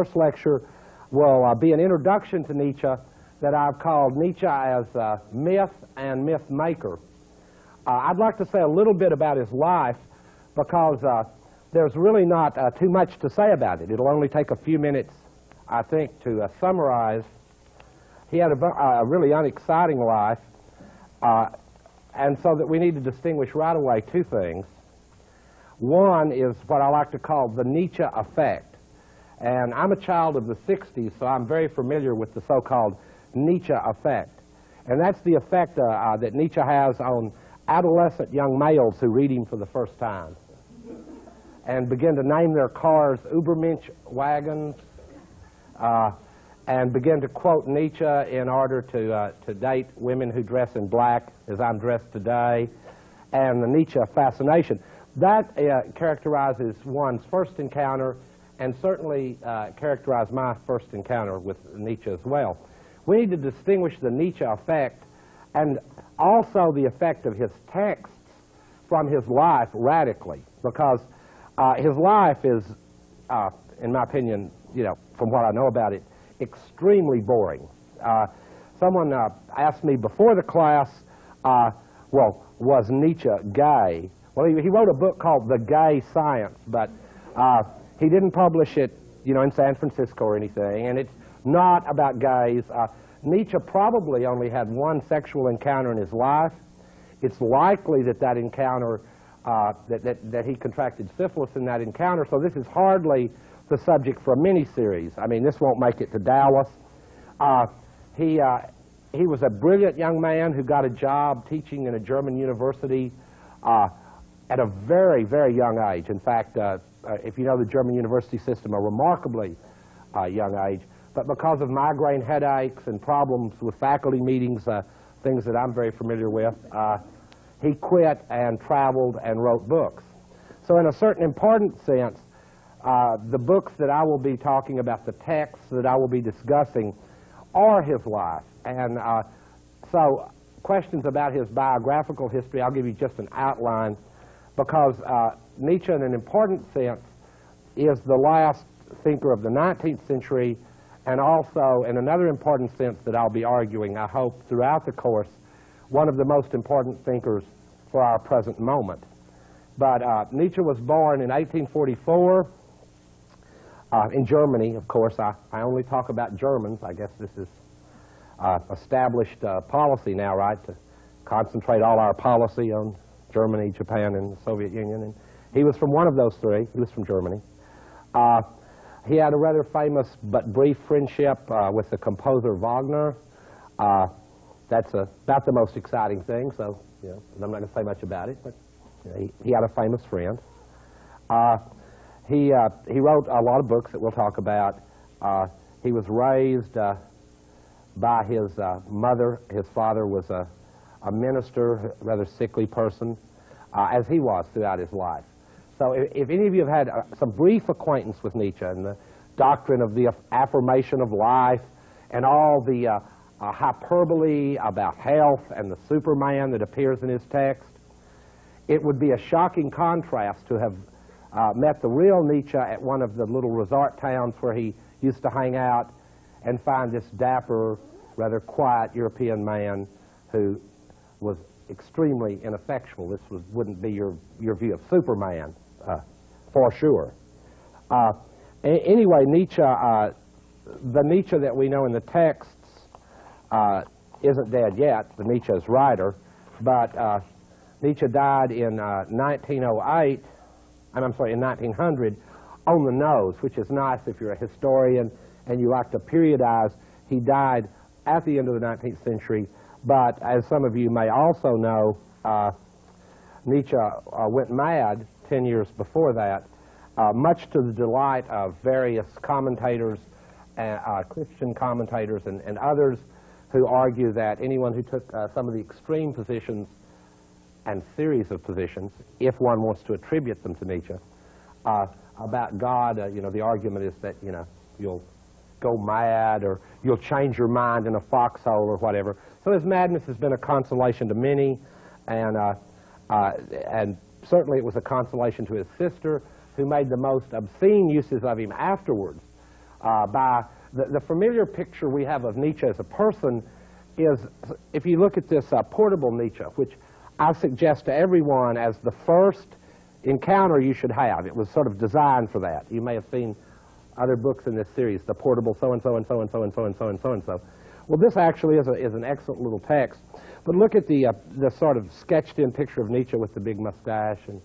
first lecture will be an introduction to Nietzsche that I've called Nietzsche as Myth and Myth Maker. I'd like to say a little bit about his life because there's really not too much to say about it. It'll only take a few minutes, I think, to summarize. He had a really unexciting life, and so that we need to distinguish right away two things. One is what I like to call the Nietzsche effect. And I'm a child of the 60s, so I'm very familiar with the so-called Nietzsche effect. And that's the effect that Nietzsche has on adolescent young males who read him for the first time and begin to name their cars Ubermensch wagons and begin to quote Nietzsche in order to date women who dress in black as I'm dressed today, and the Nietzsche fascination. That characterizes one's first encounter and certainly characterized my first encounter with Nietzsche as well. We need to distinguish the Nietzsche effect and also the effect of his texts from his life radically, because his life is, in my opinion, from what I know about it, extremely boring. Someone asked me before the class, well, was Nietzsche gay? Well, he wrote a book called The Gay Science, but he didn't publish it, in San Francisco or anything, and it's not about gays. Nietzsche probably only had one sexual encounter in his life. It's likely that that encounter, that he contracted syphilis in that encounter, so this is hardly the subject for a mini-series. I mean, this won't make it to Dallas. He was a brilliant young man who got a job teaching in a German university at a very, very young age. In fact, if you know the German university system, a remarkably young age. But because of migraine headaches and problems with faculty meetings, things that I'm very familiar with, he quit and traveled and wrote books. So in a certain important sense, the books that I will be talking about, the texts that I will be discussing, are his life. And so questions about his biographical history, I'll give you just an outline, because Nietzsche, in an important sense, is the last thinker of the 19th century, and also, in another important sense that I'll be arguing, I hope, throughout the course, one of the most important thinkers for our present moment. But Nietzsche was born in 1844 in Germany. Of course, I only talk about Germans. I guess this is established policy now, right, to concentrate all our policy on Germany, Japan, and the Soviet Union. And he was from one of those three. He was from Germany. He had a rather famous but brief friendship with the composer Wagner. That's about the most exciting thing, so I'm not going to say much about it, but he had a famous friend. He wrote a lot of books that we'll talk about. He was raised by his mother. His father was a minister, a rather sickly person, as he was throughout his life. So if any of you have had some brief acquaintance with Nietzsche and the doctrine of the affirmation of life and all the hyperbole about health and the Superman that appears in his text, it would be a shocking contrast to have met the real Nietzsche at one of the little resort towns where he used to hang out and find this dapper, rather quiet European man who was extremely ineffectual. This wouldn't be your view of Superman, for sure. Anyway, Nietzsche, the Nietzsche that we know in the texts isn't dead yet, the Nietzsche's writer, but Nietzsche died in 1908, and I'm sorry, in 1900, on the nose, which is nice if you're a historian and you like to periodize. He died at the end of the 19th century, but as some of you may also know, Nietzsche went mad 10 years before that, much to the delight of various commentators, Christian commentators and others who argue that anyone who took some of the extreme positions and series of positions, if one wants to attribute them to Nietzsche, about God, the argument is that, you'll go mad or you'll change your mind in a foxhole or whatever. So his madness has been a consolation to many, and certainly it was a consolation to his sister, who made the most obscene uses of him afterwards. by the familiar picture we have of Nietzsche as a person is, if you look at this portable Nietzsche, which I suggest to everyone as the first encounter you should have. It was sort of designed for that. You may have seen other books in this series, the portable so-and-so and so-and-so and so-and-so and so-and-so. Well, this actually is an excellent little text. But look at the sort of sketched-in picture of Nietzsche with the big mustache. And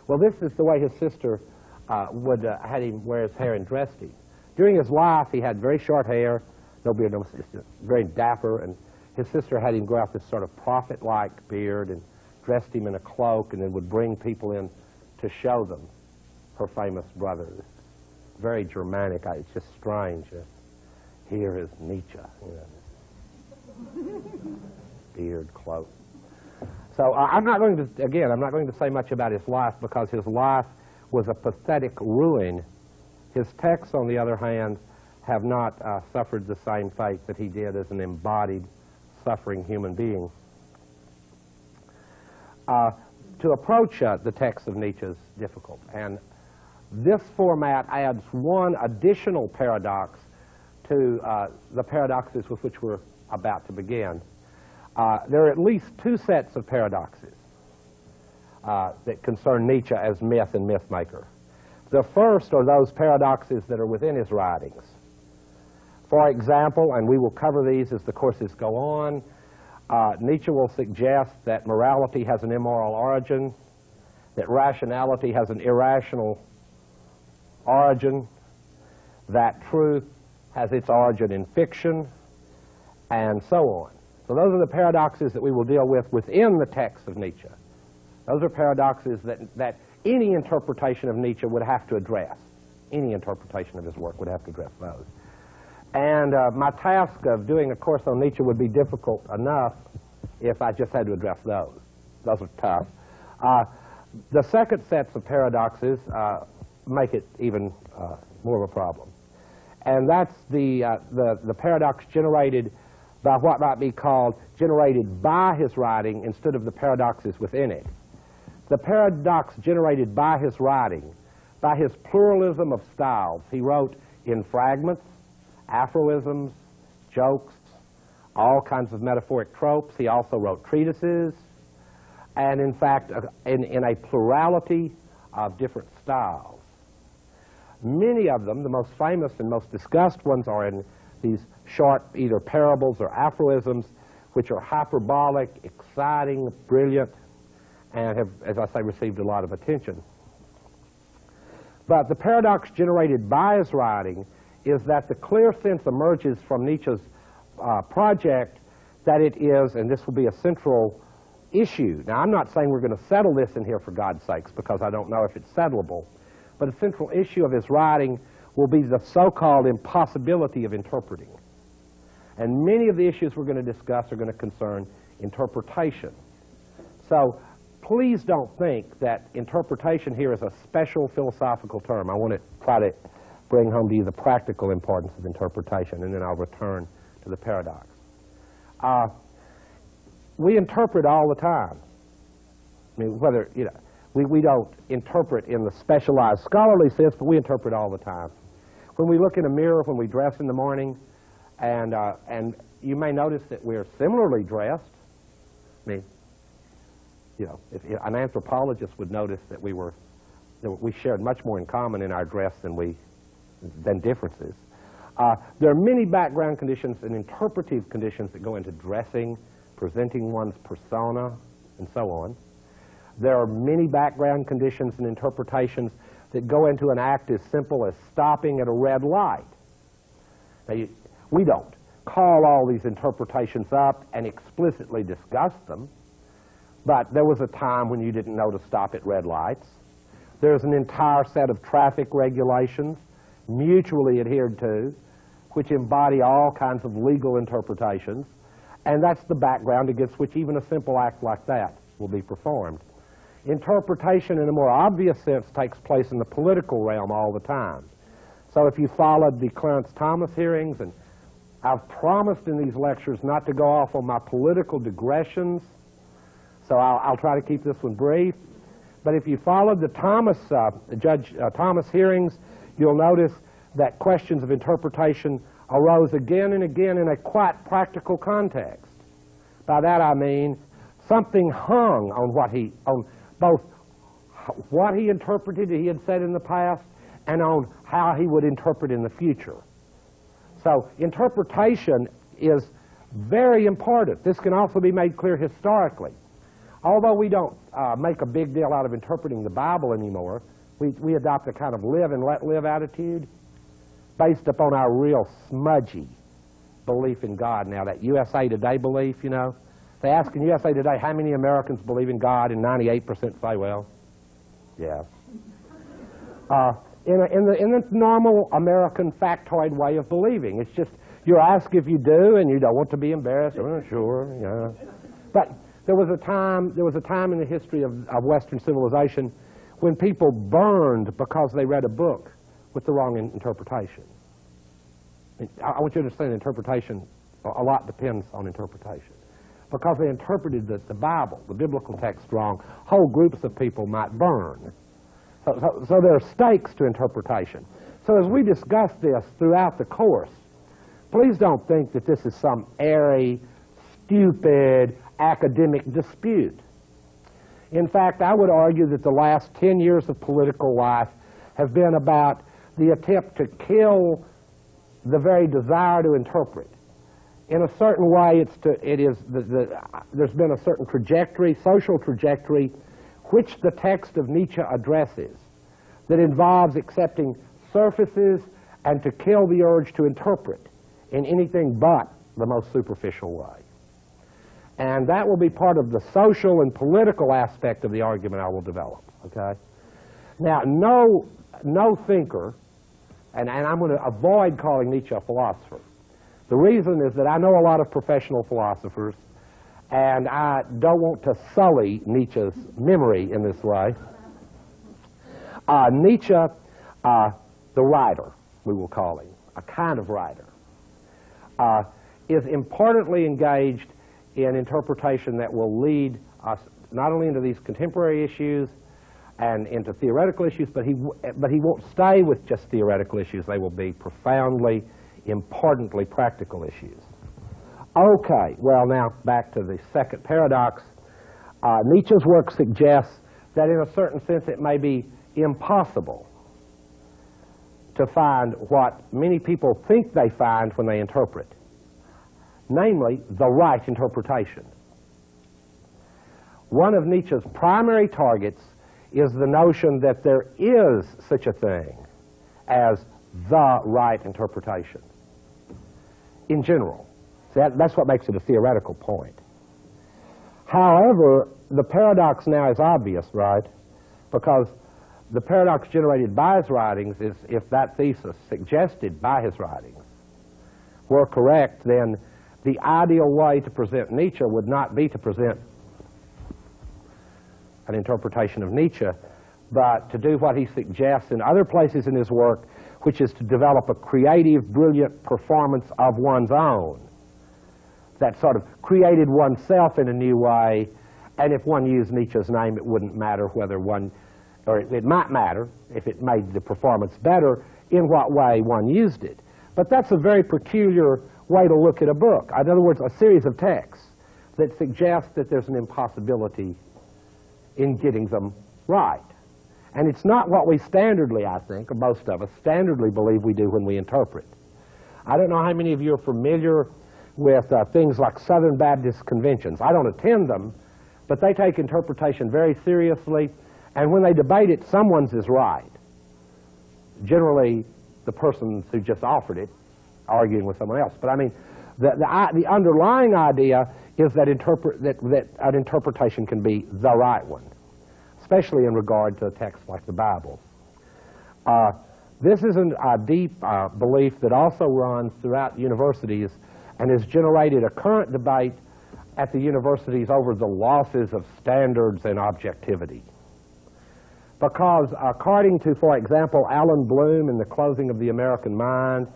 well, this is the way his sister had him wear his hair and dressed him. During his life, he had very short hair, no beard, no mustache, very dapper, and his sister had him grow out this sort of prophet-like beard and dressed him in a cloak, and then would bring people in to show them her famous brother. Very Germanic. It's just strange. Here is Nietzsche. Beard, cloak. So I'm not going to say much about his life, because his life was a pathetic ruin. His texts, on the other hand, have not suffered the same fate that he did as an embodied, suffering human being. To approach the text of Nietzsche is difficult, and this format adds one additional paradox to the paradoxes with which we're about to begin. There are at least two sets of paradoxes that concern Nietzsche as myth and myth maker. The first are those paradoxes that are within his writings. For example, and we will cover these as the courses go on, Nietzsche will suggest that morality has an immoral origin, that rationality has an irrational origin, that truth has its origin in fiction, and so on. So those are the paradoxes that we will deal with within the text of Nietzsche. Those are paradoxes that any interpretation of Nietzsche would have to address. Any interpretation of his work would have to address those. And my task of doing a course on Nietzsche would be difficult enough if I just had to address those. Those are tough. The second sets of paradoxes make it even more of a problem. And that's the paradox generated by what might be called generated by his writing instead of the paradoxes within it. The paradox generated by his writing, by his pluralism of styles. He wrote in fragments, aphorisms, jokes, all kinds of metaphoric tropes. He also wrote treatises, and in fact, in a plurality of different styles. Many of them, the most famous and most discussed ones, are in these short either parables or aphorisms, which are hyperbolic, exciting, brilliant, and have, as I say, received a lot of attention. But the paradox generated by his writing is that the clear sense emerges from Nietzsche's project that it is, and this will be a central issue. Now, I'm not saying we're going to settle this in here for God's sakes, because I don't know if it's settleable, but a central issue of his writing will be the so-called impossibility of interpreting. And many of the issues we're going to discuss are going to concern interpretation. So please don't think that interpretation here is a special philosophical term. I want to try to bring home to you the practical importance of interpretation, and then I'll return to the paradox. We interpret all the time. I mean, whether, we don't interpret in the specialized scholarly sense, but we interpret all the time. When we look in a mirror, when we dress in the morning, and you may notice that we're similarly dressed. I mean, if an anthropologist would notice that we shared much more in common in our dress than differences. There are many background conditions and interpretive conditions that go into dressing, presenting one's persona, and so on. There are many background conditions and interpretations that go into an act as simple as stopping at a red light. Now, we don't call all these interpretations up and explicitly discuss them, but there was a time when you didn't know to stop at red lights. There's an entire set of traffic regulations, mutually adhered to, which embody all kinds of legal interpretations, and that's the background against which even a simple act like that will be performed. Interpretation in a more obvious sense takes place in the political realm all the time. So if you followed the Clarence Thomas hearings, and I've promised in these lectures not to go off on my political digressions, so I'll try to keep this one brief. But if you followed the Judge Thomas hearings, you'll notice that questions of interpretation arose again and again in a quite practical context. By that I mean something hung on both what he interpreted, he had said in the past, and on how he would interpret in the future. So interpretation is very important. This can also be made clear historically. Although we don't make a big deal out of interpreting the Bible anymore, we adopt a kind of live and let live attitude based upon our real smudgy belief in God. Now, that USA Today belief, you know, they ask in USA Today how many Americans believe in God, and 98% say, well, yes. In the normal American factoid way of believing. It's just, you're asked if you do, and you don't want to be embarrassed. Oh, sure, yeah. But there was a time in the history of Western civilization when people burned because they read a book with the wrong interpretation. I want you to understand interpretation, a lot depends on interpretation. Because they interpreted the Bible, the biblical text, wrong, whole groups of people might burn. So there are stakes to interpretation. So as we discuss this throughout the course, please don't think that this is some airy, stupid, academic dispute. In fact, I would argue that the last 10 years of political life have been about the attempt to kill the very desire to interpret. In a certain way, there's been a certain trajectory, social trajectory, which the text of Nietzsche addresses, that involves accepting surfaces and to kill the urge to interpret in anything but the most superficial way. And that will be part of the social and political aspect of the argument I will develop, okay? Now, no thinker, and I'm going to avoid calling Nietzsche a philosopher. The reason is that I know a lot of professional philosophers, and I don't want to sully Nietzsche's memory in this way. Nietzsche, the writer, we will call him, a kind of writer, is importantly engaged in interpretation that will lead us not only into these contemporary issues and into theoretical issues, but he won't stay with just theoretical issues. They will be profoundly, importantly practical issues. Okay, well now back to the second paradox. Nietzsche's work suggests that in a certain sense it may be impossible to find what many people think they find when they interpret, namely the right interpretation. One of Nietzsche's primary targets is the notion that there is such a thing as the right interpretation in general. That's what makes it a theoretical point. However, the paradox now is obvious, right? Because the paradox generated by his writings is, if that thesis suggested by his writings were correct, then the ideal way to present Nietzsche would not be to present an interpretation of Nietzsche, but to do what he suggests in other places in his work, which is to develop a creative, brilliant performance of one's own that sort of created oneself in a new way, and if one used Nietzsche's name, it wouldn't matter whether one, or it might matter if it made the performance better, in what way one used it. But that's a very peculiar way to look at a book. In other words, a series of texts that suggest that there's an impossibility in getting them right. And it's not what we standardly, I think, or most of us, standardly believe we do when we interpret. I don't know how many of you are familiar with things like Southern Baptist conventions. I don't attend them, but they take interpretation very seriously, and when they debate it, someone's is right. Generally, the person who just offered it, arguing with someone else. But I mean, the underlying idea is that an interpretation can be the right one, especially in regard to a text like the Bible. This is a deep belief that also runs throughout universities and has generated a current debate at the universities over the losses of standards and objectivity. Because according to, for example, Alan Bloom in The Closing of the American Mind,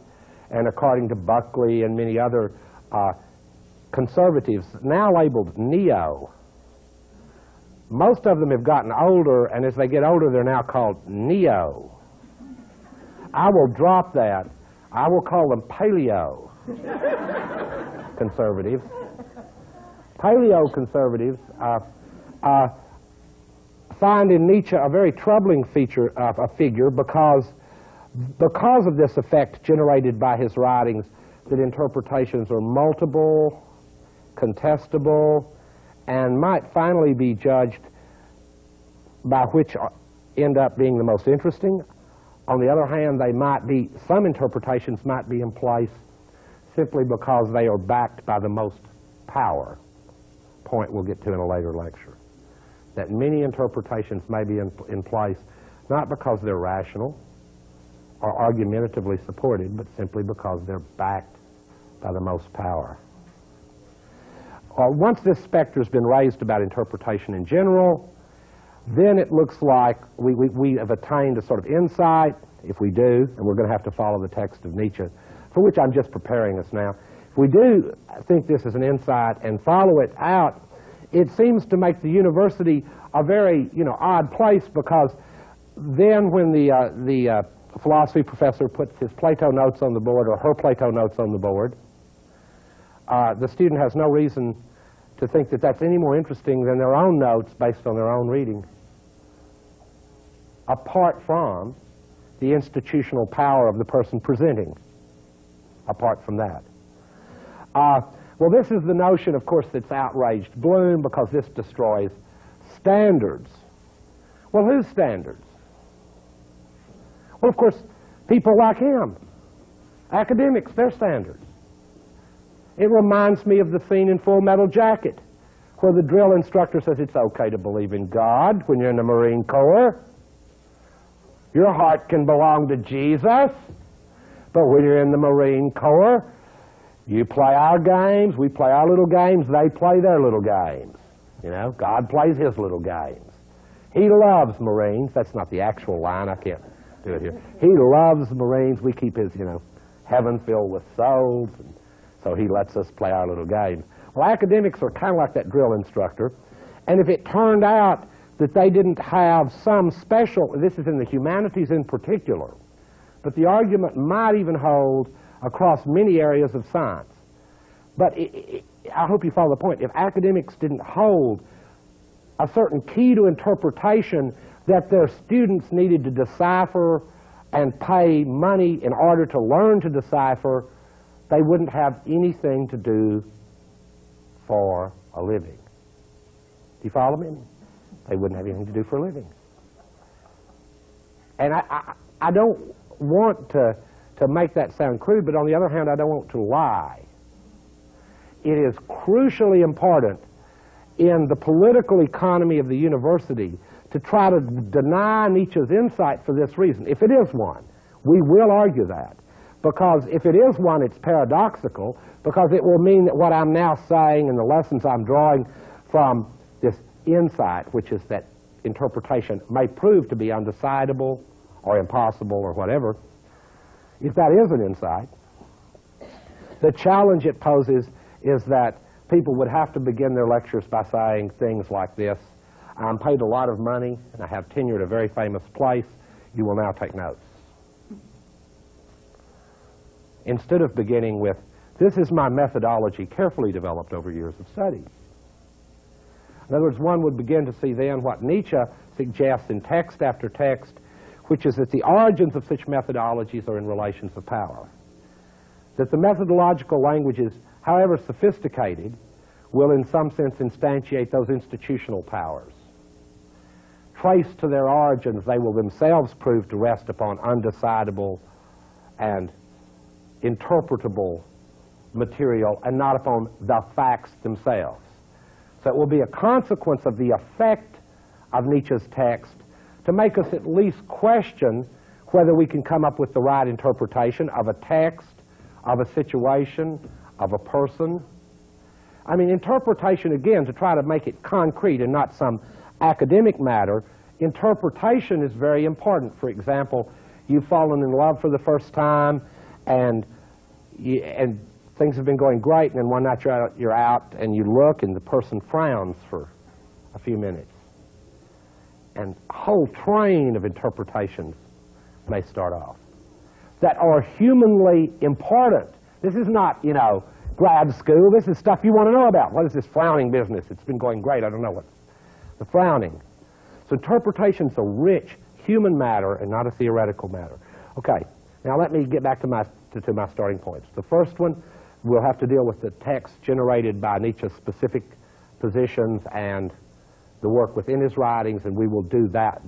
and according to Buckley and many other conservatives, now labeled neo, most of them have gotten older, and as they get older, they're now called neo. I will drop that. I will call them paleo conservatives. Paleo conservatives find in Nietzsche a very troubling figure because of this effect generated by his writings, that interpretations are multiple, contestable, and might finally be judged by which end up being the most interesting. On the other hand, some interpretations might be in place simply because they are backed by the most power, point we'll get to in a later lecture. That many interpretations may be in place not because they're rational or argumentatively supported, but simply because they're backed by the most power. Once this specter has been raised about interpretation in general, then it looks like we have attained a sort of insight, if we do, and we're going to have to follow the text of Nietzsche, for which I'm just preparing us now. If we do think this is an insight and follow it out, it seems to make the university a very odd place, because then when the philosophy professor puts his Plato notes on the board, or her Plato notes on the board, the student has no reason to think that that's any more interesting than their own notes based on their own reading, apart from the institutional power of the person presenting, apart from that. Well, this is the notion, of course, that's outraged Bloom, because this destroys standards. Well, whose standards? Well, of course, people like him, academics, their standards. It reminds me of the scene in Full Metal Jacket, where the drill instructor says it's okay to believe in God when you're in the Marine Corps. Your heart can belong to Jesus, but when you're in the Marine Corps, you play our games, we play our little games, they play their little games. God plays his little games. He loves Marines. That's not the actual line, I can't do it here. He loves Marines. We keep his, heaven filled with souls, and so he lets us play our little games. Well, academics are kind of like that drill instructor, and if it turned out that they didn't have some special, this is in the humanities in particular, but the argument might even hold across many areas of science. But I hope you follow the point. If academics didn't hold a certain key to interpretation that their students needed to decipher and pay money in order to learn to decipher, they wouldn't have anything to do for a living. Do you follow me? They wouldn't have anything to do for a living. And I don't want to make that sound crude, but on the other hand, I don't want to lie. It is crucially important in the political economy of the university to try to deny Nietzsche's insight for this reason. If it is one, we will argue that. Because if it is one, it's paradoxical, because it will mean that what I'm now saying and the lessons I'm drawing from this insight, which is that interpretation may prove to be undecidable or impossible or whatever, if that is an insight, the challenge it poses is that people would have to begin their lectures by saying things like this: I'm paid a lot of money and I have tenure at a very famous place. You will now take notes. Instead of beginning with, this is my methodology carefully developed over years of study. In other words, one would begin to see then what Nietzsche suggests in text after text, which is that the origins of such methodologies are in relations of power. That the methodological languages, however sophisticated, will in some sense instantiate those institutional powers. Traced to their origins, they will themselves prove to rest upon undecidable and interpretable material and not upon the facts themselves. So it will be a consequence of the effect of Nietzsche's text to make us at least question whether we can come up with the right interpretation of a text, of a situation, of a person. I mean, interpretation, again, to try to make it concrete and not some academic matter, interpretation is very important. For example, you've fallen in love for the first time, and things have been going great, and then one night you're out and you look and the person frowns for a few minutes. And a whole train of interpretations may start off. that are humanly important. This is not, you know, grad school. This is stuff you want to know about. What is this frowning business? It's been going great. I don't know what's the frowning. So interpretation's a rich human matter and not a theoretical matter. Okay, now let me get back to my starting points. The first one, we'll have to deal with the text generated by Nietzsche's specific positions and the work within his writings, and we will do that.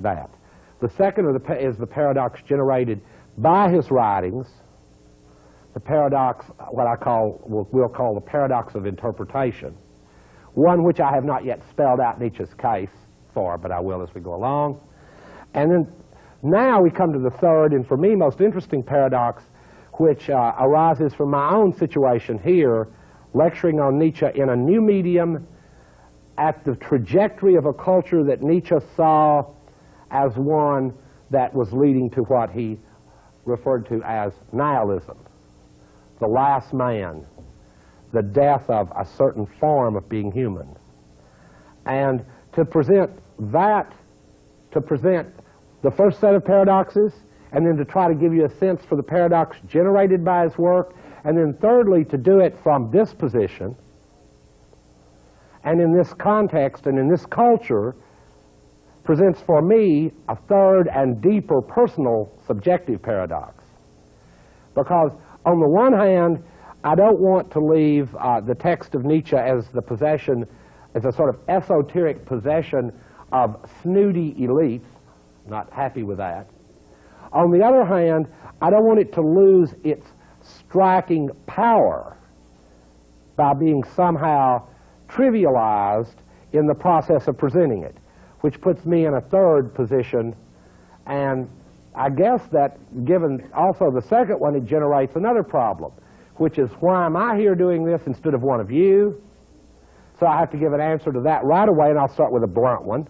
The second is the paradox generated by his writings, the paradox, what we'll call the paradox of interpretation, one which I have not yet spelled out Nietzsche's case for, but I will as we go along. And then now we come to the third, and for me most interesting paradox, which arises from my own situation here, lecturing on Nietzsche in a new medium at the trajectory of a culture that Nietzsche saw as one that was leading to what he referred to as nihilism, the last man, the death of a certain form of being human. And to present the first set of paradoxes, and then to try to give you a sense for the paradox generated by his work, and then thirdly, to do it from this position, and in this context and in this culture, presents for me a third and deeper personal subjective paradox. Because on the one hand, I don't want to leave the text of Nietzsche as the possession, as a sort of esoteric possession of snooty elites. Not happy with that. On the other hand, I don't want it to lose its striking power by being somehow trivialized in the process of presenting it, which puts me in a third position. And I guess that, given also the second one, it generates another problem, which is, why am I here doing this instead of one of you? So I have to give an answer to that right away, and I'll start with a blunt one.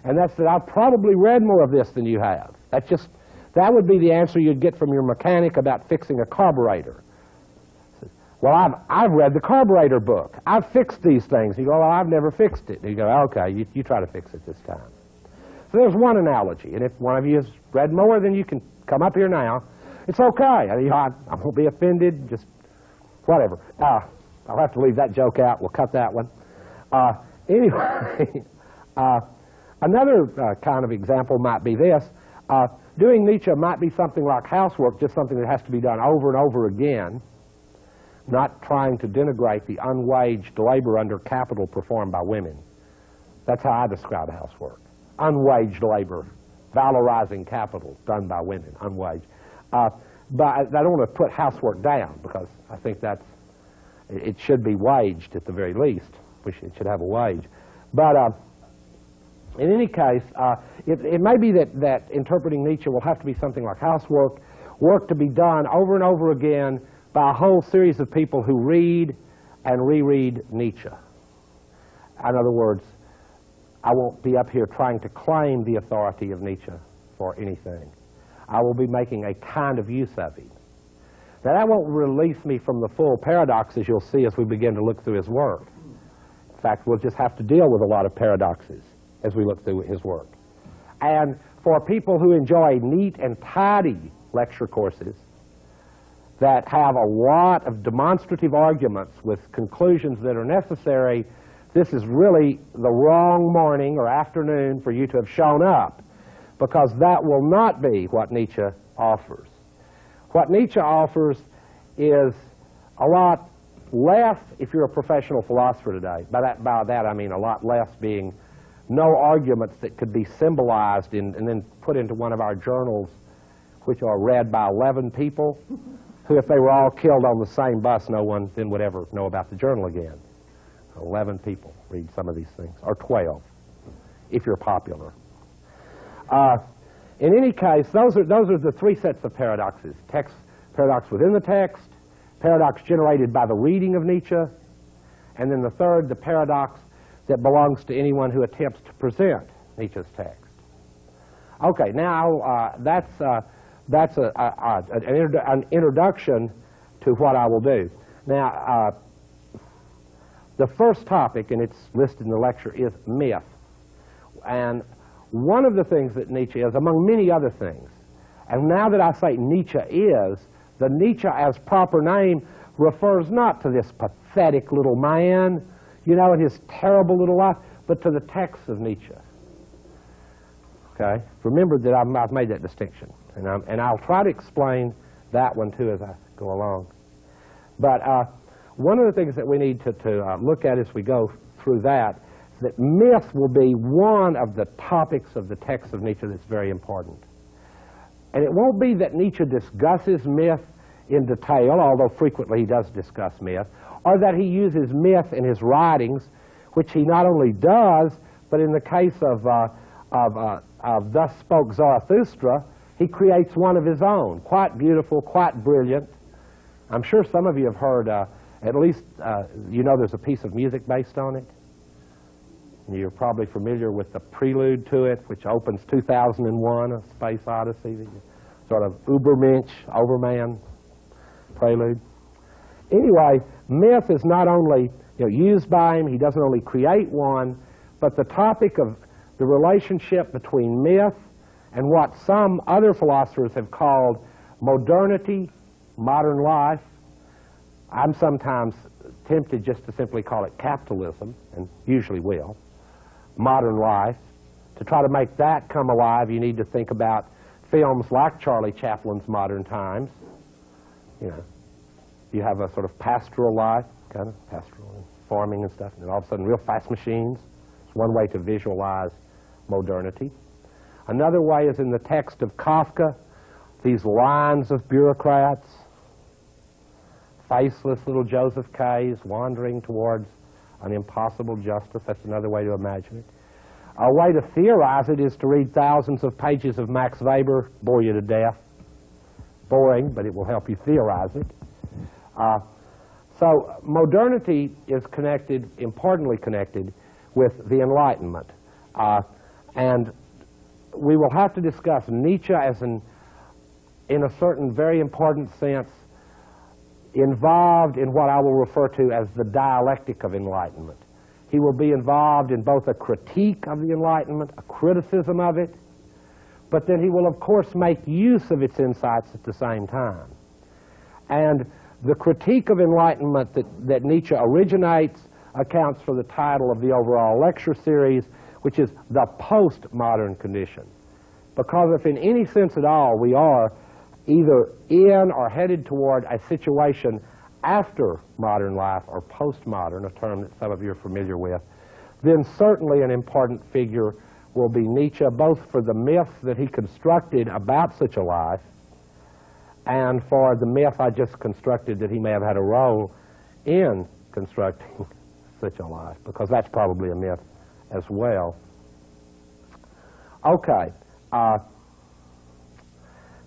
And that's that I've probably read more of this than you have. That would be the answer you'd get from your mechanic about fixing a carburetor. Well, I've read the carburetor book. I've fixed these things. You go, well, I've never fixed it. And you go, okay, you try to fix it this time. So there's one analogy. And if one of you has read more, then you can come up here now. It's okay. I won't be offended. Just whatever. I'll have to leave that joke out. We'll cut that one. Anyway, another kind of example might be this. Doing Nietzsche might be something like housework, just something that has to be done over and over again, not trying to denigrate the unwaged labor under capital performed by women. That's how I describe housework. Unwaged labor, valorizing capital done by women, unwaged. But I don't want to put housework down, because I think it should be waged at the very least. It should have a wage. But in any case, it may be that interpreting Nietzsche will have to be something like housework, work to be done over and over again by a whole series of people who read and reread Nietzsche. In other words, I won't be up here trying to claim the authority of Nietzsche for anything. I will be making a kind of use of him. Now, that won't release me from the full paradoxes you'll see as we begin to look through his work. In fact, we'll just have to deal with a lot of paradoxes as we look through his work. And for people who enjoy neat and tidy lecture courses that have a lot of demonstrative arguments with conclusions that are necessary, this is really the wrong morning or afternoon for you to have shown up, because that will not be what Nietzsche offers. What Nietzsche offers is a lot less, if you're a professional philosopher today. By that I mean a lot less being no arguments that could be symbolized and then put into one of our journals, which are read by 11 people, who, if they were all killed on the same bus, no one then would ever know about the journal again. 11 people read some of these things, or 12, if you're popular. In any case, those are the three sets of paradoxes. Paradox within the text, paradox generated by the reading of Nietzsche, and then the third, the paradox that belongs to anyone who attempts to present Nietzsche's text. Okay, now that's an introduction to what I will do. Now, the first topic, and it's listed in the lecture, is myth. And one of the things that Nietzsche is, among many other things, And now that I say Nietzsche is, the Nietzsche as proper name refers not to this pathetic little man, you know, and his terrible little life, but to the text of Nietzsche. Okay? Remember that I've made that distinction. And I'll try to explain that one too as I go along. But one of the things that we need to look at as we go through that is that myth will be one of the topics of the text of Nietzsche that's very important. And it won't be that Nietzsche discusses myth in detail, although frequently he does discuss myth, or that he uses myth in his writings, which he not only does, but in the case of Thus Spoke Zarathustra, he creates one of his own, quite beautiful, quite brilliant. I'm sure some of you have heard, at least you know there's a piece of music based on it. You're probably familiar with the prelude to it, which opens 2001, A Space Odyssey, the sort of Übermensch, Overman prelude. Anyway, myth is not only used by him, he doesn't only create one, but the topic of the relationship between myth and what some other philosophers have called modernity, modern life. I'm sometimes tempted just to simply call it capitalism, and usually will. Modern life. To try to make that come alive, you need to think about films like Charlie Chaplin's Modern Times. You have a sort of pastoral life, kind of pastoral and farming and stuff, and all of a sudden real fast machines. It's one way to visualize modernity. Another way is in the text of Kafka, these lines of bureaucrats, faceless little Joseph K's wandering towards an impossible justice. That's another way to imagine it. A way to theorize it is to read thousands of pages of Max Weber, bore you to death. Boring, but it will help you theorize it. So modernity is connected, importantly connected, with the Enlightenment. And we will have to discuss Nietzsche as in a certain very important sense, involved in what I will refer to as the dialectic of enlightenment. He will be involved in both a critique of the Enlightenment, a criticism of it, but then he will of course make use of its insights at the same time. And the critique of enlightenment that Nietzsche originates accounts for the title of the overall lecture series, which is The Postmodern Condition. Because if in any sense at all we are either in or headed toward a situation after modern life or postmodern, a term that some of you are familiar with, then certainly an important figure will be Nietzsche, both for the myths that he constructed about such a life and for the myth I just constructed that he may have had a role in constructing such a life, because that's probably a myth as well. Okay,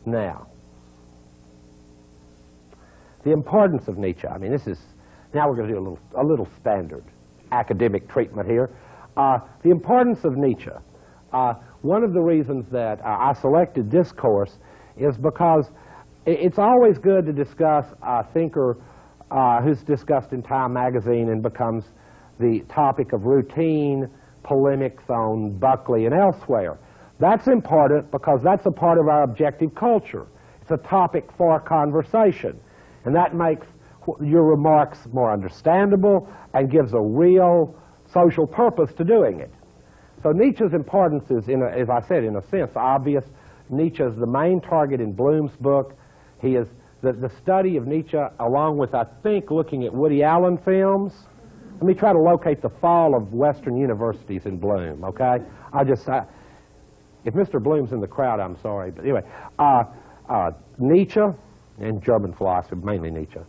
now, the importance of Nietzsche. I mean, now we're going to do a little standard academic treatment here. The importance of Nietzsche. One of the reasons that I selected this course is because it's always good to discuss a thinker who's discussed in Time magazine and becomes the topic of routine polemics on Buckley and elsewhere. That's important because that's a part of our objective culture. It's a topic for conversation. And that makes your remarks more understandable and gives a real social purpose to doing it. So Nietzsche's importance is, as I said, in a sense, obvious. Nietzsche is the main target in Bloom's book. He is the study of Nietzsche, along with, I think, looking at Woody Allen films. Let me try to locate the fall of Western universities in Bloom, okay? If Mr. Bloom's in the crowd, I'm sorry. But anyway, Nietzsche, and German philosophy, mainly Nietzsche,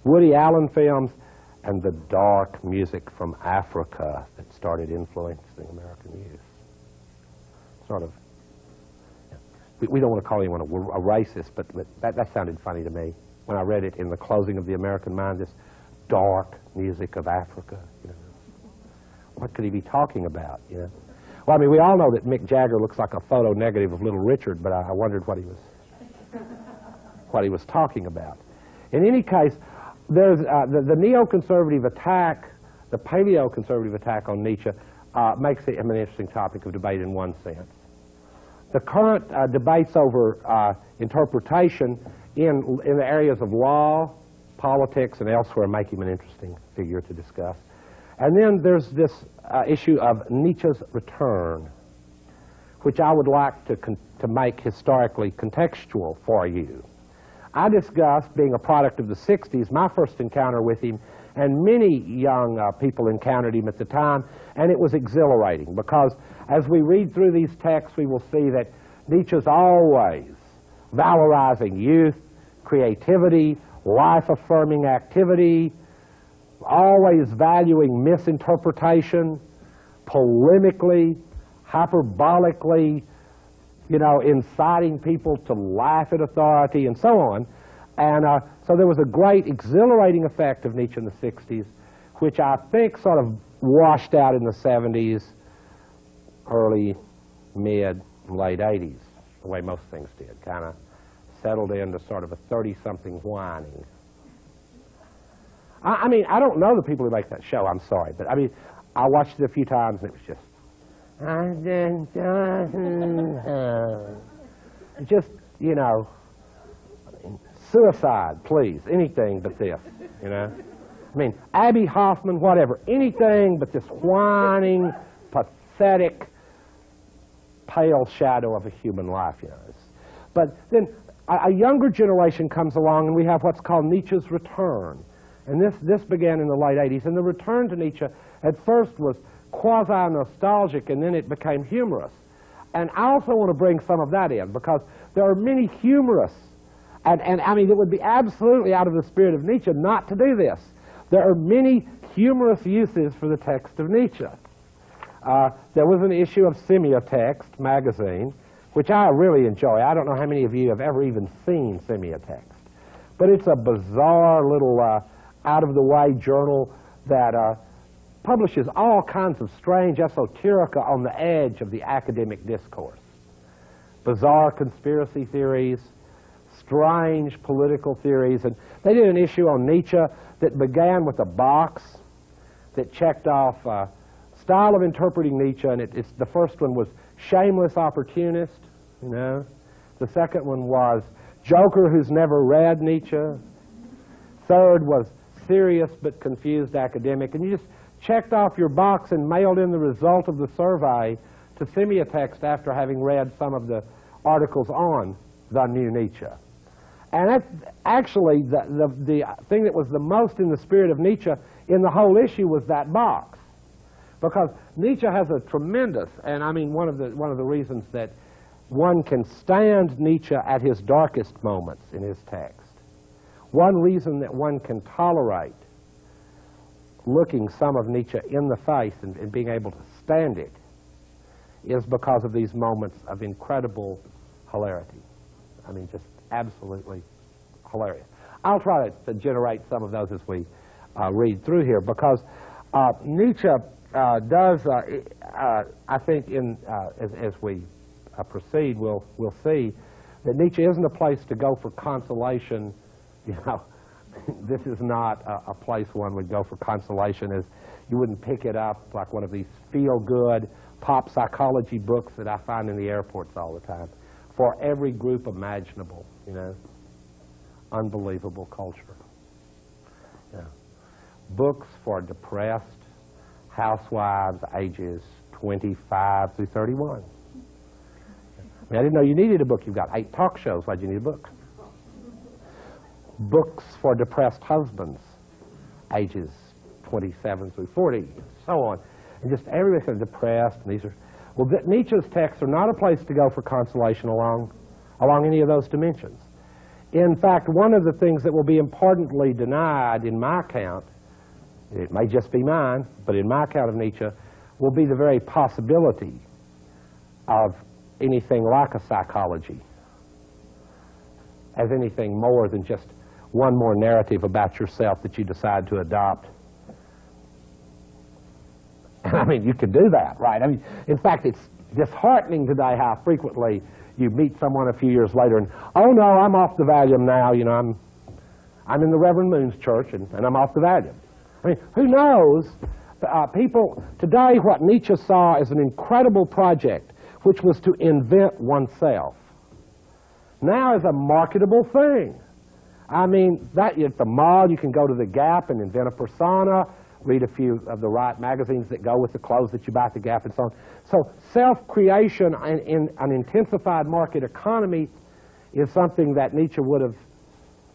Woody Allen films, and the dark music from Africa that started influencing American youth. Sort of, we don't want to call anyone a racist, but that sounded funny to me when I read it in the closing of The American Mind, this dark music of Africa. What could he be talking about, Well, I mean, we all know that Mick Jagger looks like a photo negative of Little Richard, but I wondered what he was talking about. In any case, there's the neoconservative attack, the paleoconservative attack on Nietzsche makes him an interesting topic of debate in one sense. the current debates over interpretation in the areas of law, politics, and elsewhere make him an interesting figure to discuss. And then there's this issue of Nietzsche's return, which I would like to make historically contextual for you. I discussed, being a product of the 60s, my first encounter with him, and many young people encountered him at the time, and it was exhilarating because as we read through these texts, we will see that Nietzsche's always valorizing youth, creativity, life-affirming activity, always valuing misinterpretation, polemically, hyperbolically, you know, inciting people to laugh at authority and so on. And so there was a great exhilarating effect of Nietzsche in the 60s, which I think sort of washed out in the 70s, early, mid, late 80s, the way most things did, kind of settled into sort of a 30-something whining. I mean, I don't know the people who make that show, I'm sorry, but I mean, I watched it a few times and it was just, you know, suicide, please, anything but this, you know. I mean, Abby Hoffman, whatever, anything but this whining, pathetic, pale shadow of a human life, you know. But then a younger generation comes along and we have what's called Nietzsche's return. And this began in the late 80s. And the return to Nietzsche at first was quasi-nostalgic, and then it became humorous. And I also want to bring some of that in, because there are many humorous, and I mean, it would be absolutely out of the spirit of Nietzsche not to do this. There are many humorous uses for the text of Nietzsche. There was an issue of Semiotext magazine, which I really enjoy. I don't know how many of you have ever even seen Semiotext. But it's a bizarre little out-of-the-way journal that publishes all kinds of strange esoterica on the edge of the academic discourse. Bizarre conspiracy theories, strange political theories. And they did an issue on Nietzsche that began with a box that checked off style of interpreting Nietzsche, and the first one was shameless opportunist, you know. The second one was joker who's never read Nietzsche. Third was serious but confused academic. And you just checked off your box and mailed in the result of the survey to Semiotext after having read some of the articles on the new Nietzsche. And that's actually the thing that was the most in the spirit of Nietzsche in the whole issue was that box. Because Nietzsche has a tremendous, and I mean one of the reasons that one can stand Nietzsche at his darkest moments in his text. One reason that one can tolerate looking some of Nietzsche in the face and being able to stand it is because of these moments of incredible hilarity. I mean, just absolutely hilarious. I'll try to generate some of those as we read through here, because Nietzsche does, I think, as we proceed, we'll see that Nietzsche isn't a place to go for consolation. You know, this is not a place one would go for consolation, as you wouldn't pick it up like one of these feel-good pop psychology books that I find in the airports all the time. For every group imaginable, you know, unbelievable culture. Yeah. Books for depressed housewives ages 25 through 31. I mean, I didn't know you needed a book. You've got 8 talk shows. Why'd you need a book? Books for depressed husbands, ages 27 through 40, and so on. And just everybody's kind of depressed, and these are, well, Nietzsche's texts are not a place to go for consolation along any of those dimensions. In fact, one of the things that will be importantly denied in my account, it may just be mine, but in my account of Nietzsche, will be the very possibility of anything like a psychology, as anything more than just one more narrative about yourself that you decide to adopt. I mean, you can do that, right? I mean, in fact, it's disheartening today how frequently you meet someone a few years later and, oh no, I'm off the Valium now, you know, I'm in the Reverend Moon's church and I'm off the Valium. I mean, who knows? People, today what Nietzsche saw as an incredible project, which was to invent oneself, now is a marketable thing. I mean, that at the mall, you can go to the Gap and invent a persona, read a few of the right magazines that go with the clothes that you buy at the Gap and so on. So self-creation in an intensified market economy is something that Nietzsche would have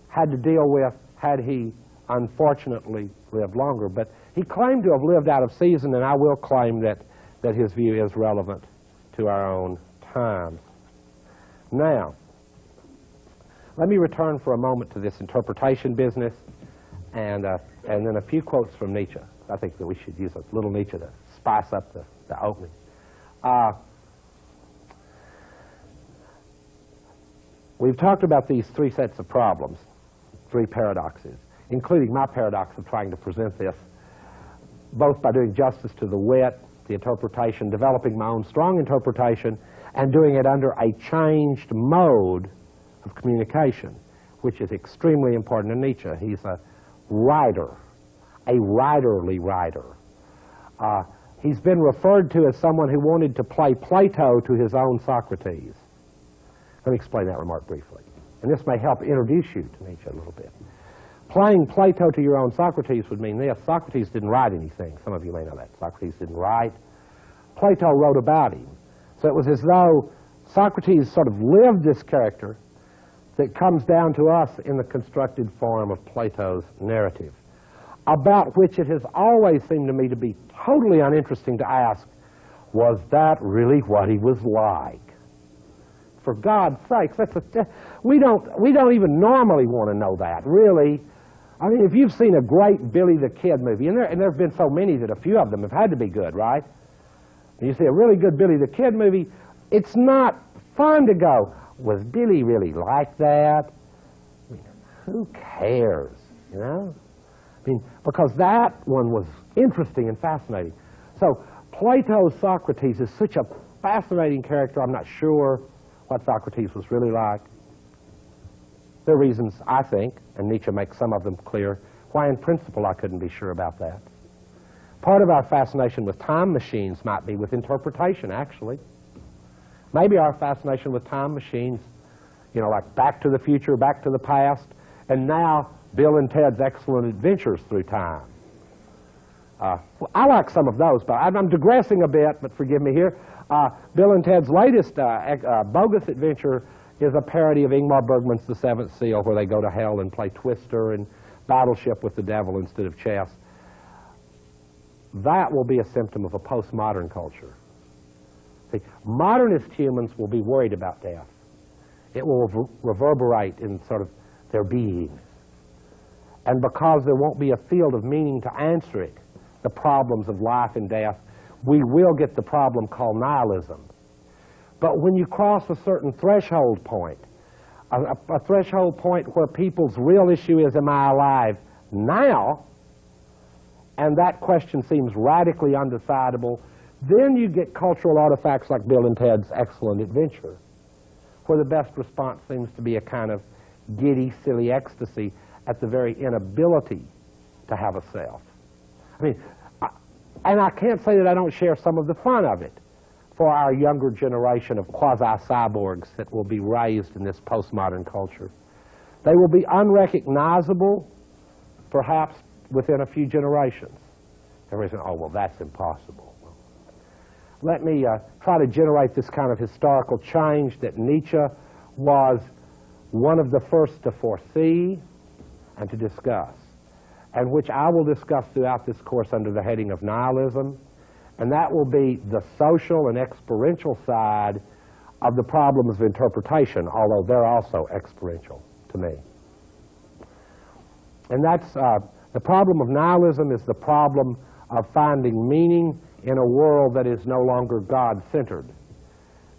had to deal with had he unfortunately lived longer. But he claimed to have lived out of season, and I will claim that his view is relevant to our own times. Now, let me return for a moment to this interpretation business, and then a few quotes from Nietzsche. I think that we should use a little Nietzsche to spice up the opening. We've talked about these three sets of problems, three paradoxes, including my paradox of trying to present this, both by doing justice to the wit, the interpretation, developing my own strong interpretation, and doing it under a changed mode of communication, which is extremely important to Nietzsche. He's a writer, a writerly writer. He's been referred to as someone who wanted to play Plato to his own Socrates. Let me explain that remark briefly. And this may help introduce you to Nietzsche a little bit. Playing Plato to your own Socrates would mean this. Socrates didn't write anything. Some of you may know that. Socrates didn't write. Plato wrote about him. So it was as though Socrates sort of lived this character that comes down to us in the constructed form of Plato's narrative, about which it has always seemed to me to be totally uninteresting to ask, was that really what he was like? For God's sakes, we don't even normally want to know that, really. I mean, if you've seen a great Billy the Kid movie, and there have been so many that a few of them have had to be good, right? And you see a really good Billy the Kid movie, it's not fun to go, was Billy really like that? I mean, who cares, you know? I mean, because that one was interesting and fascinating. So Plato's Socrates is such a fascinating character. I'm not sure what Socrates was really like. There are reasons, I think, and Nietzsche makes some of them clear, why in principle I couldn't be sure about that. Part of our fascination with time machines might be with interpretation, actually. Maybe our fascination with time machines, you know, like Back to the Future, Back to the Past, and now Bill and Ted's Excellent Adventures Through Time. Well, I like some of those, but I'm digressing a bit, but forgive me here. Bill and Ted's latest bogus adventure is a parody of Ingmar Bergman's The Seventh Seal, where they go to hell and play Twister and Battleship with the devil instead of chess. That will be a symptom of a postmodern culture. See, modernist humans will be worried about death. It will reverberate in sort of their being. And because there won't be a field of meaning to answer it, the problems of life and death, we will get the problem called nihilism. But when you cross a certain threshold point, a threshold point where people's real issue is, am I alive now? And that question seems radically undecidable, then you get cultural artifacts like Bill and Ted's Excellent Adventure, where the best response seems to be a kind of giddy, silly ecstasy at the very inability to have a self. I mean, and I can't say that I don't share some of the fun of it for our younger generation of quasi-cyborgs that will be raised in this postmodern culture. They will be unrecognizable, perhaps, within a few generations. Everybody's saying, oh, well, that's impossible. Let me try to generate this kind of historical change that Nietzsche was one of the first to foresee and to discuss, and which I will discuss throughout this course under the heading of nihilism, and that will be the social and experiential side of the problems of interpretation, although they're also experiential to me. And that's the problem of nihilism is the problem of finding meaning in a world that is no longer God-centered.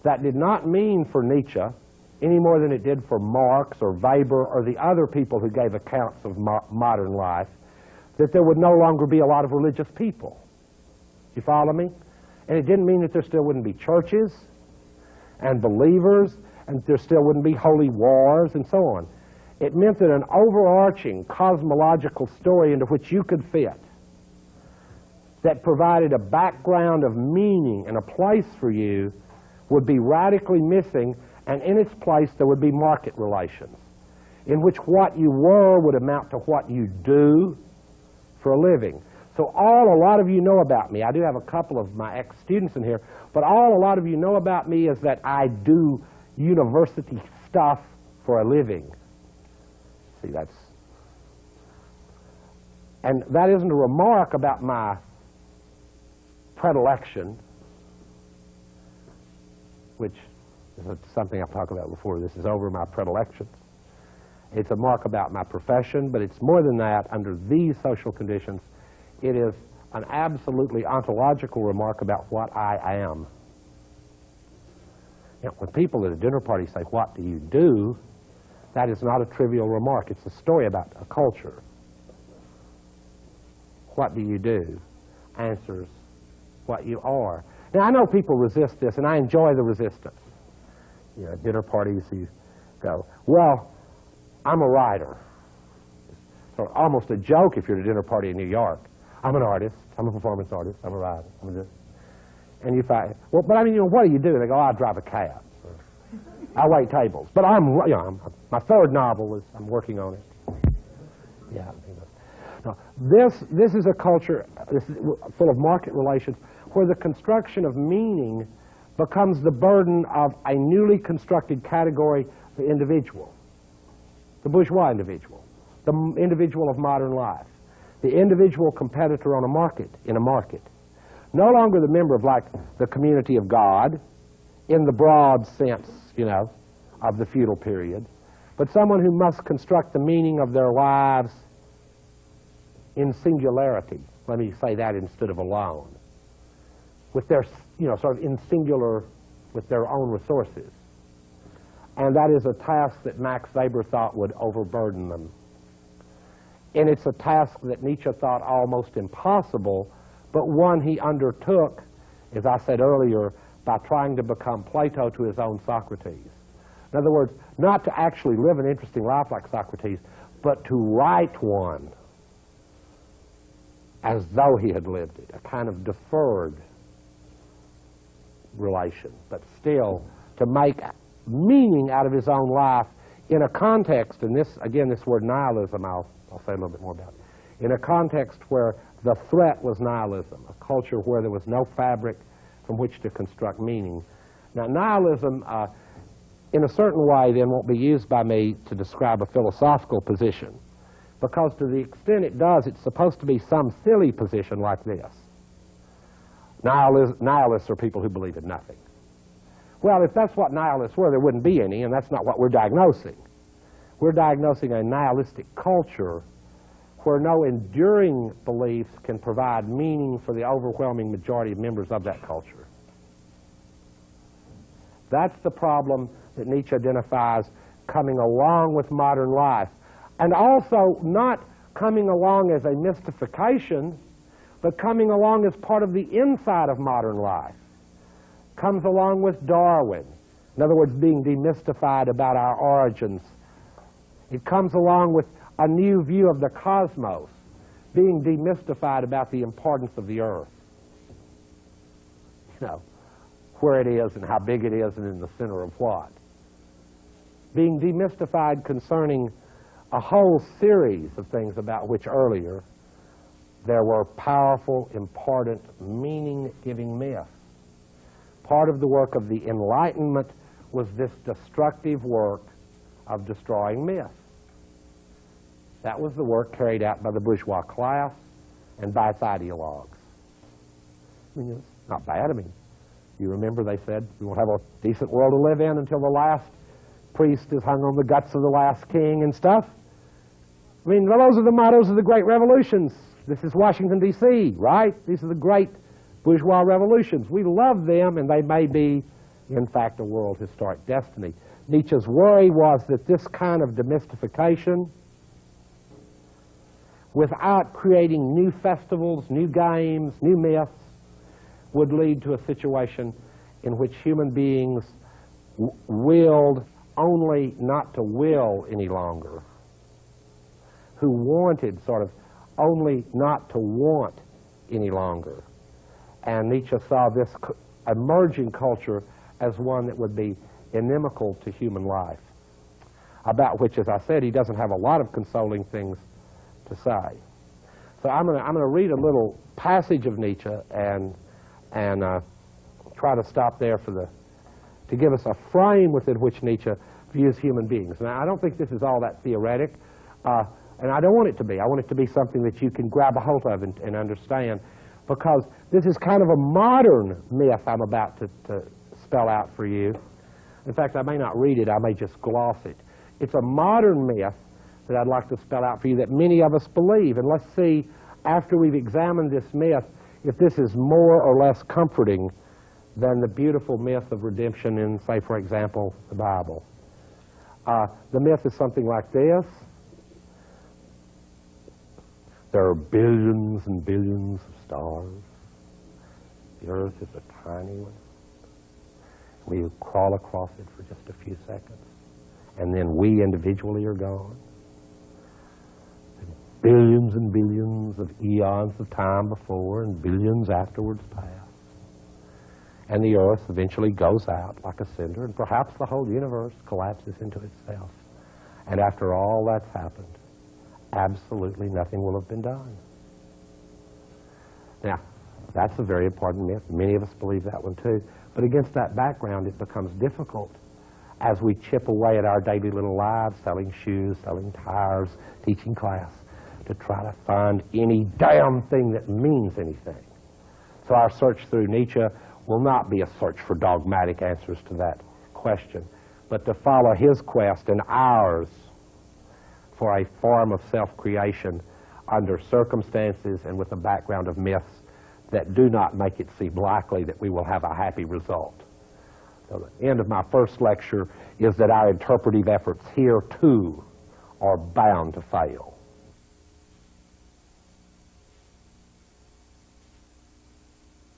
That did not mean for Nietzsche, any more than it did for Marx or Weber or the other people who gave accounts of modern life, that there would no longer be a lot of religious people. You follow me? And it didn't mean that there still wouldn't be churches and believers, and there still wouldn't be holy wars and so on. It meant that an overarching cosmological story into which you could fit, that provided a background of meaning and a place for you, would be radically missing, and in its place there would be market relations, in which what you were would amount to what you do for a living. So a lot of you know about me. I do have a couple of my ex-students in here, but a lot of you know about me is that I do university stuff for a living. See, and that isn't a remark about my predilection, which is something I've talked about before. This is over my predilections. It's a mark about my profession, but it's more than that. Under these social conditions, it is an absolutely ontological remark about what I am. You know, when people at a dinner party say, "What do you do?" that is not a trivial remark. It's a story about a culture. What do you do? Answers what you are. Now, I know people resist this, and I enjoy the resistance. You know, at dinner parties, you go, "Well, I'm a writer." So almost a joke if you're at a dinner party in New York. "I'm an artist. I'm a performance artist. I'm a writer. I'm a this." And you find, "Well, but I mean, you know, what do you do?" They go, "Oh, I drive a cab. I wait tables." But my third novel is, I'm working on it. Yeah. No, this is a culture full of market relations where the construction of meaning becomes the burden of a newly constructed category, the individual, the bourgeois individual, the individual of modern life, the individual competitor on a market, in a market. No longer the member of, like, the community of God, in the broad sense, you know, of the feudal period, but someone who must construct the meaning of their lives in singularity. Let me say that instead of alone. With their, you know, sort of in singular, with their own resources. And that is a task that Max Weber thought would overburden them. And it's a task that Nietzsche thought almost impossible, but one he undertook, as I said earlier, by trying to become Plato to his own Socrates. In other words, not to actually live an interesting life like Socrates, but to write one as though he had lived it, a kind of deferred relation, but still to make meaning out of his own life in a context, and this, again, this word nihilism, I'll say a little bit more about it, in a context where the threat was nihilism, a culture where there was no fabric from which to construct meaning. Now, nihilism, in a certain way, then, won't be used by me to describe a philosophical position, because to the extent it does, it's supposed to be some silly position like this. Nihilists are people who believe in nothing. Well, if that's what nihilists were, there wouldn't be any, and that's not what we're diagnosing. We're diagnosing a nihilistic culture where no enduring beliefs can provide meaning for the overwhelming majority of members of that culture. That's the problem that Nietzsche identifies coming along with modern life. And also not coming along as a mystification, but coming along as part of the inside of modern life. Comes along with Darwin. In other words, being demystified about our origins. It comes along with a new view of the cosmos, being demystified about the importance of the earth. You know, where it is and how big it is and in the center of what. Being demystified concerning a whole series of things about which earlier there were powerful, important, meaning-giving myths. Part of the work of the Enlightenment was this destructive work of destroying myths. That was the work carried out by the bourgeois class and by its ideologues. I mean, it's not bad. I mean, you remember they said we won't have a decent world to live in until the last priest is hung on the guts of the last king and stuff. I mean, those are the mottos of the great revolutions. This is Washington, D.C., right? These are the great bourgeois revolutions. We love them, and they may be, in fact, a world historic destiny. Nietzsche's worry was that this kind of demystification, without creating new festivals, new games, new myths, would lead to a situation in which human beings willed only not to will any longer, who wanted sort of only not to want any longer. And Nietzsche saw this emerging culture as one that would be inimical to human life, about which, as I said, he doesn't have a lot of consoling things to say. So I'm going to read a little passage of Nietzsche and try to stop there to give us a frame within which Nietzsche views human beings. Now, I don't think this is all that theoretic, and I don't want it to be. I want it to be something that you can grab a hold of and understand, because this is kind of a modern myth I'm about to spell out for you. In fact, I may not read it, I may just gloss it. It's a modern myth that I'd like to spell out for you that many of us believe. And let's see, after we've examined this myth, if this is more or less comforting than the beautiful myth of redemption in, say, for example, the Bible. The myth is something like this. There are billions and billions of stars. The Earth is a tiny one. We crawl across it for just a few seconds, and then we individually are gone. Billions and billions of eons of time before and billions afterwards pass. And the Earth eventually goes out like a cinder, and perhaps the whole universe collapses into itself. And after all that's happened, absolutely nothing will have been done. Now, that's a very important myth. Many of us believe that one too. But against that background, it becomes difficult as we chip away at our daily little lives, selling shoes, selling tires, teaching class, to try to find any damn thing that means anything. So our search through Nietzsche will not be a search for dogmatic answers to that question, but to follow his quest and ours for a form of self-creation under circumstances and with a background of myths that do not make it seem likely that we will have a happy result. So the end of my first lecture is that our interpretive efforts here, too, are bound to fail.